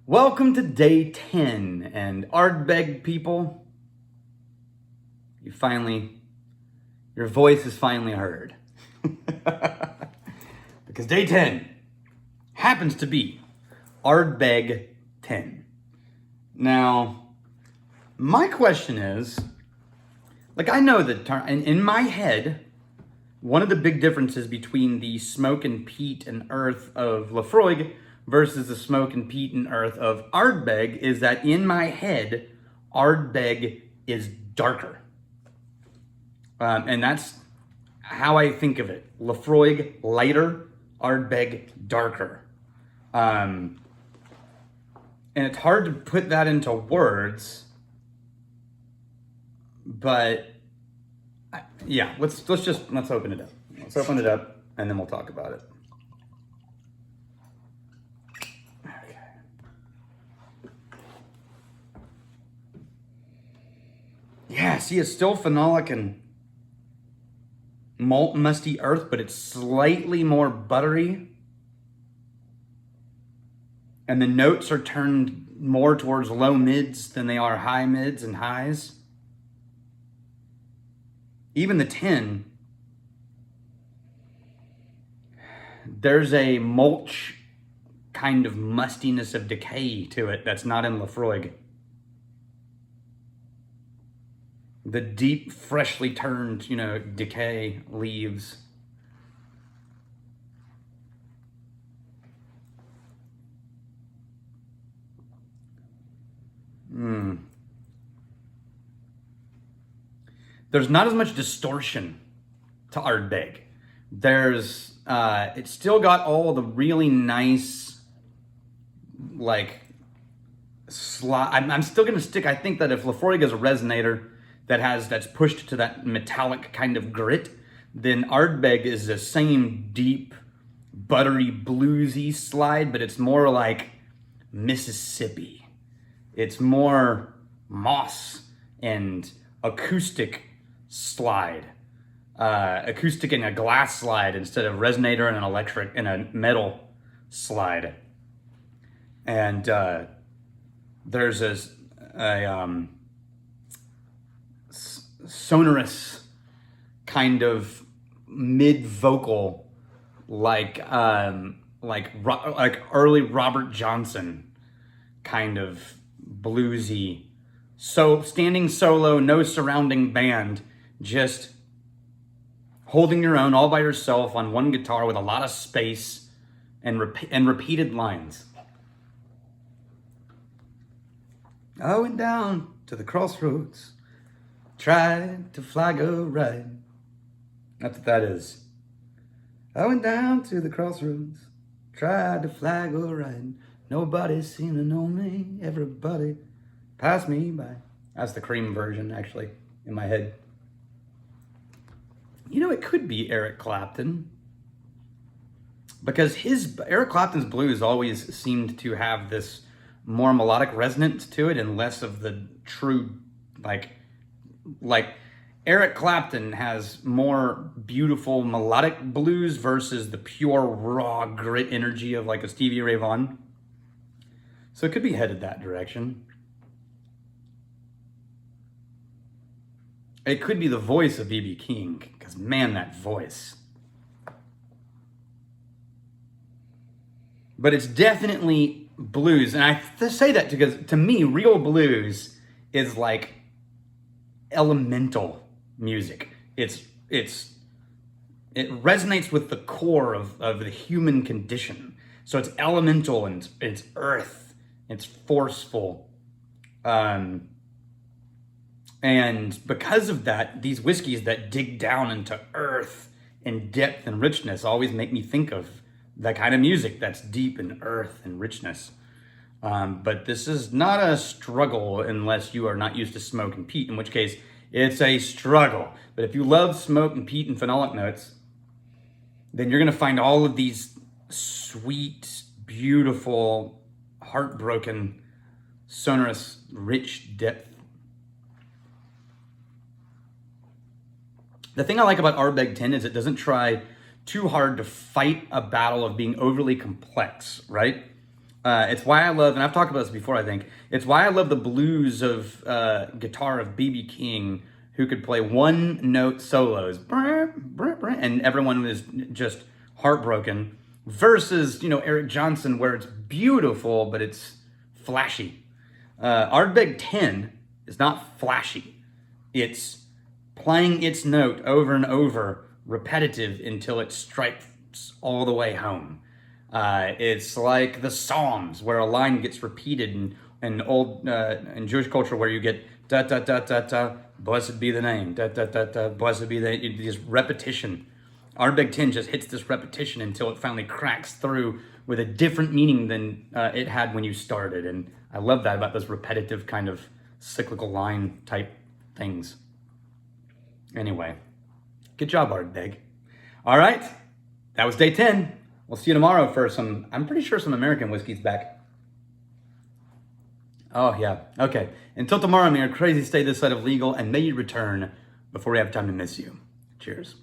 Welcome to day 10, and Ardbeg people, your voice is finally heard. Because day 10 happens to be Ardbeg 10. Now, my question is, I know that in my head, one of the big differences between the smoke and peat and earth of Laphroaig versus the smoke and peat and earth of Ardbeg is that in my head, Ardbeg is darker. And that's how I think of it. Laphroaig lighter, Ardbeg darker. And it's hard to put that into words, but yeah, let's open it up. Let's open it up and then we'll talk about it. Yeah, see, it's still phenolic and malt musty earth, but it's slightly more buttery. And the notes are turned more towards low mids than they are high mids and highs. Even the 10, there's a mulch kind of mustiness of decay to it that's not in Laphroaig. The deep, freshly turned, decay leaves. There's not as much distortion to Ardbeg. It's still got all the really nice, I'm still gonna stick, I think that if Laphroaig is a resonator, that's pushed to that metallic kind of grit, then Ardbeg is the same deep, buttery, bluesy slide, but it's more like Mississippi. It's more moss and acoustic slide. Acoustic in a glass slide instead of resonator and an electric and a metal slide. And there's a sonorous kind of mid-vocal, like early Robert Johnson kind of bluesy, so standing solo, no surrounding band, just holding your own all by yourself on one guitar with a lot of space and repeated lines. I went down to the crossroads, tried to flag a ride. That's what that is. I went down to the crossroads, tried to flag a ride. Nobody seemed to know me, everybody passed me by. That's the Cream version, actually, in my head. It could be Eric Clapton, because Eric Clapton's blues always seemed to have this more melodic resonance to it and less of the true, like Eric Clapton has more beautiful melodic blues versus the pure raw grit energy of like a Stevie Ray Vaughan. So it could be headed that direction. It could be the voice of B.B. King, because man, that voice. But it's definitely blues, and I say that because to me, real blues is like elemental music. It resonates with the core of the human condition. So it's elemental and it's earth. It's forceful. And because of that, these whiskeys that dig down into earth and depth and richness always make me think of that kind of music that's deep in earth and richness. But this is not a struggle unless you are not used to smoke and peat, in which case it's a struggle. But if you love smoke and peat and phenolic notes, then you're going to find all of these sweet, beautiful, heartbroken, sonorous, rich depth. The thing I like about Ardbeg 10 is it doesn't try too hard to fight a battle of being overly complex, right? It's why I love, and I've talked about this before, I think, it's why I love the blues of guitar of B.B. King, who could play one note solos, and everyone was just heartbroken, versus, Eric Johnson, where it's beautiful, but it's flashy. Ardbeg 10 is not flashy. It's playing its note over and over, repetitive, until it strikes all the way home. It's like the Psalms, where a line gets repeated in Jewish culture, where you get da da da da da, blessed be the name, da da da da, blessed be this repetition. Ardbeg 10 just hits this repetition until it finally cracks through with a different meaning than it had when you started. And I love that about those repetitive kind of cyclical line type things. Anyway, good job, Ardbeg. All right, that was day 10. We'll see you tomorrow for I'm pretty sure some American whiskey's back. Oh, yeah. Okay. Until tomorrow, may your crazy stay this side of legal, and may you return before we have time to miss you. Cheers.